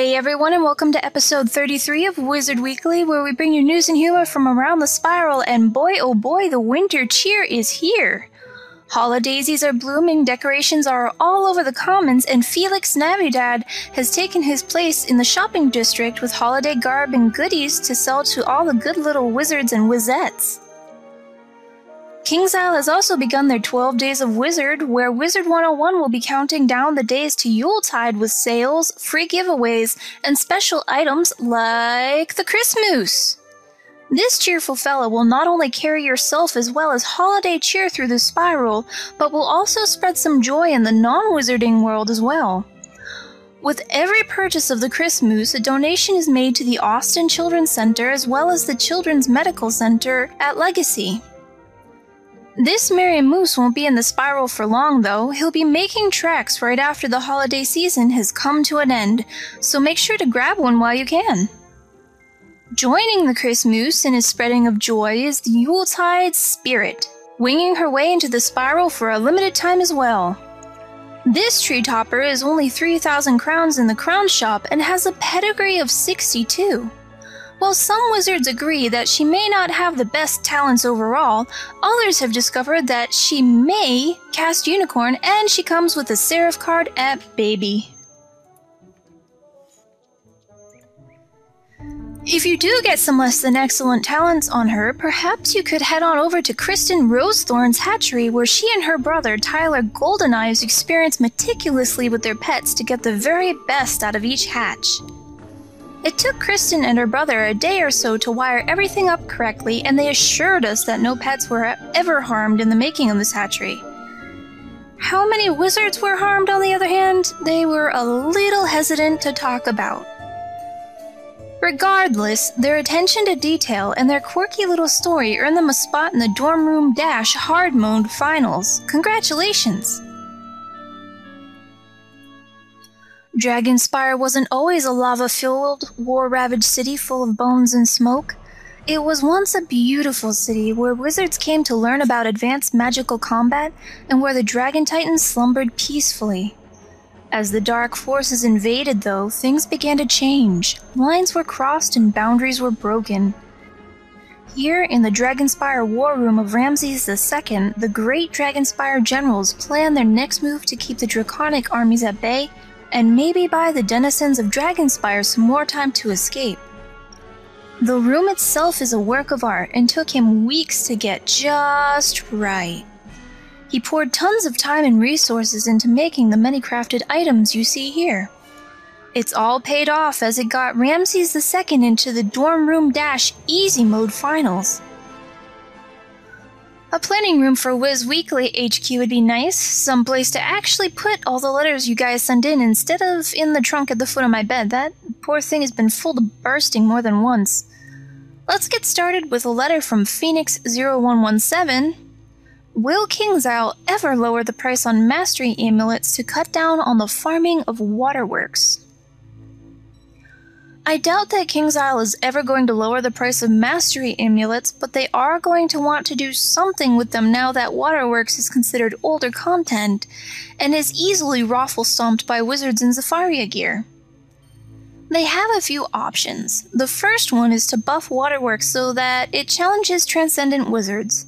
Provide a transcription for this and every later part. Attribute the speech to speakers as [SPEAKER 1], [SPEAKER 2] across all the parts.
[SPEAKER 1] Hey everyone, and welcome to episode 33 of Wizard Weekly, where we bring you news and humor from around the spiral, and boy oh boy, the winter cheer is here! Holidaisies are blooming, decorations are all over the commons, and Felix Navidad has taken his place in the shopping district with holiday garb and goodies to sell to all the good little wizards and wizettes. Kingsisle has also begun their 12 Days of Wizard, where Wizard 101 will be counting down the days to Yuletide with sales, free giveaways, and special items like the Chrismoose. This cheerful fella will not only carry yourself as well as holiday cheer through the spiral, but will also spread some joy in the non-wizarding world as well. With every purchase of the Chrismoose, a donation is made to the Austin Children's Center as well as the Children's Medical Center at Legacy. This merry moose won't be in the spiral for long, though. He'll be making tracks right after the holiday season has come to an end, so make sure to grab one while you can. Joining the Chrismoose in his spreading of joy is the Yuletide Spirit, winging her way into the spiral for a limited time as well. This tree topper is only 3,000 crowns in the crown shop and has a pedigree of 62. While some wizards agree that she may not have the best talents overall, others have discovered that she may cast unicorn, and she comes with a seraph card at baby. If you do get some less than excellent talents on her, perhaps you could head on over to Kristen Rose Rosethorn's hatchery, where she and her brother Tyler Goldeneyes experience meticulously with their pets to get the very best out of each hatch. It took Kristen and her brother a day or so to wire everything up correctly, and they assured us that no pets were ever harmed in the making of this hatchery. How many wizards were harmed, on the other hand, they were a little hesitant to talk about. Regardless, their attention to detail and their quirky little story earned them a spot in the Dorm Room Dash Hard Mode Finals. Congratulations! Dragonspyre wasn't always a lava-filled, war-ravaged city full of bones and smoke. It was once a beautiful city where wizards came to learn about advanced magical combat and where the Dragon Titans slumbered peacefully. As the dark forces invaded, though, things began to change. Lines were crossed and boundaries were broken. Here, in the Dragonspyre war room of Ramesses II, the great Dragonspyre generals planned their next move to keep the draconic armies at bay and maybe buy the denizens of Dragonspyre some more time to escape. The room itself is a work of art and took him weeks to get just right. He poured tons of time and resources into making the many crafted items you see here. It's all paid off as it got Ramesses II into the Dorm Room Dash Easy Mode Finals. A planning room for Wiz Weekly HQ would be nice, someplace to actually put all the letters you guys send in instead of in the trunk at the foot of my bed. That poor thing has been full to bursting more than once. Let's get started with a letter from Phoenix0117. Will Kingsisle ever lower the price on mastery amulets to cut down on the farming of waterworks? I doubt that Kingsisle is ever going to lower the price of mastery amulets, but they are going to want to do something with them now that waterworks is considered older content and is easily raffle-stomped by wizards in Zafaria gear. They have a few options. The first one is to buff waterworks so that it challenges transcendent wizards.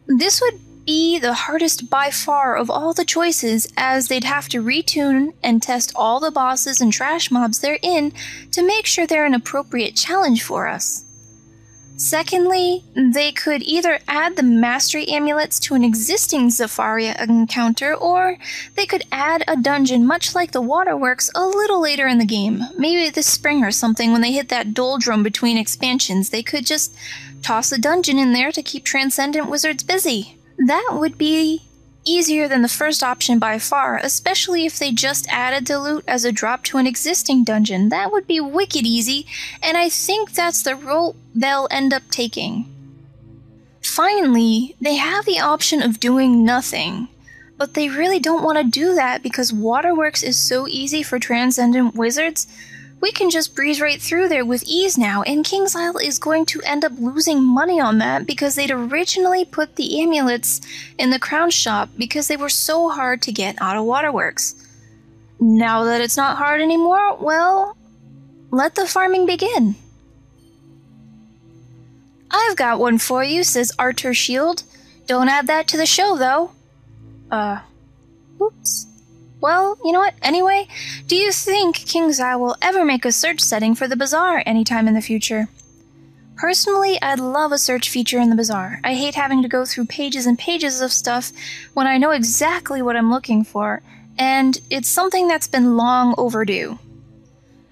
[SPEAKER 1] This would be the hardest by far of all the choices, as they'd have to retune and test all the bosses and trash mobs they're in to make sure they're an appropriate challenge for us. Secondly, they could either add the mastery amulets to an existing Zafaria encounter, or they could add a dungeon much like the waterworks a little later in the game. Maybe this spring or something, when they hit that doldrum between expansions, they could just toss a dungeon in there to keep transcendent wizards busy. That would be easier than the first option by far, especially if they just added the loot as a drop to an existing dungeon. That would be wicked easy, and I think that's the route they'll end up taking. Finally, they have the option of doing nothing, but they really don't want to do that because waterworks is so easy for transcendent wizards. We can just breeze right through there with ease now, and Kingsisle is going to end up losing money on that because they'd originally put the amulets in the crown shop because they were so hard to get out of waterworks. Now that it's not hard anymore, well, let the farming begin. I've got one for you, says Arthur Shield. Don't add that to the show, though. Oops. Well, you know what? Anyway, do you think KingsIsle will ever make a search setting for the bazaar anytime in the future? Personally, I'd love a search feature in the bazaar. I hate having to go through pages and pages of stuff when I know exactly what I'm looking for, and it's something that's been long overdue.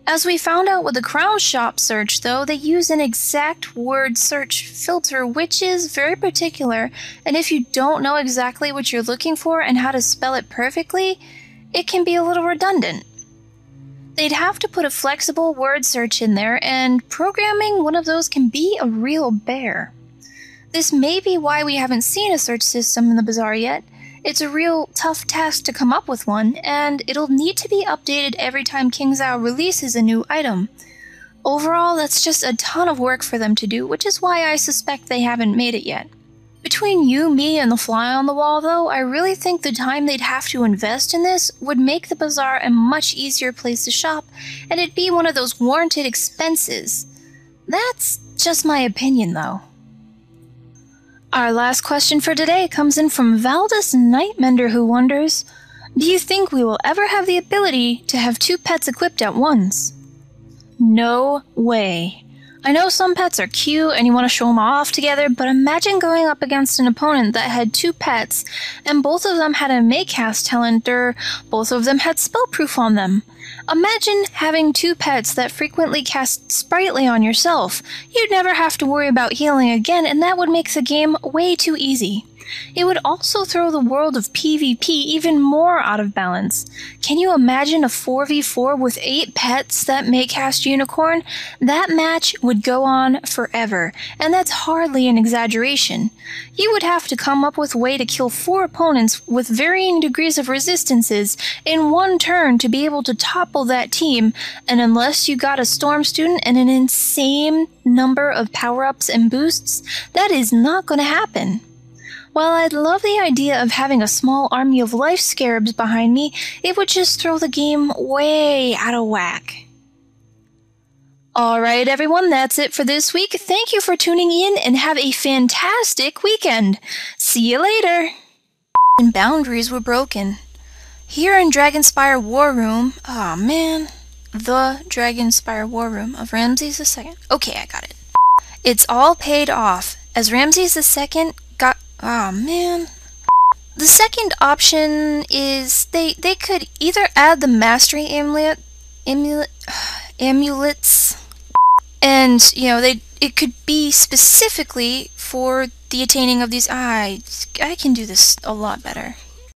[SPEAKER 1] As we found out with the Crown Shop search, though, they use an exact word search filter, which is very particular, and if you don't know exactly what you're looking for and how to spell it perfectly, it can be a little redundant. They'd have to put a flexible word search in there, and programming one of those can be a real bear. This may be why we haven't seen a search system in the bazaar yet. It's a real tough task to come up with one, and it'll need to be updated every time KingsIsle releases a new item. Overall, that's just a ton of work for them to do, which is why I suspect they haven't made it yet. Between you, me, and the fly on the wall, though, I really think the time they'd have to invest in this would make the bazaar a much easier place to shop, and it'd be one of those warranted expenses. That's just my opinion, though. Our last question for today comes in from Valdis Nightmender, who wonders, do you think we will ever have the ability to have 2 pets equipped at once? No way. I know some pets are cute and you want to show them off together, but imagine going up against an opponent that had 2 pets and both of them had a Maycast talent or both of them had spellproof on them. Imagine having 2 pets that frequently cast Sprightly on yourself. You'd never have to worry about healing again, and that would make the game way too easy. It would also throw the world of PvP even more out of balance. Can you imagine a 4v4 with 8 pets that may cast Unicorn? That match would go on forever, and that's hardly an exaggeration. You would have to come up with a way to kill 4 opponents with varying degrees of resistances in one turn to be able to topple that team, and unless you got a Storm Student and an insane number of power-ups and boosts, that is not going to happen. While I'd love the idea of having a small army of life scarabs behind me, it would just throw the game way out of whack. Alright everyone, that's it for this week. Thank you for tuning in and have a fantastic weekend. See you later! And boundaries were broken. Here in Dragonspyre War Room, the Dragonspyre War Room of Ramesses II. Okay, I got it. It's all paid off, as Ramesses II got... The second option is they could either add the mastery amulets, and it could be specifically for the attaining of these. I can do this a lot better.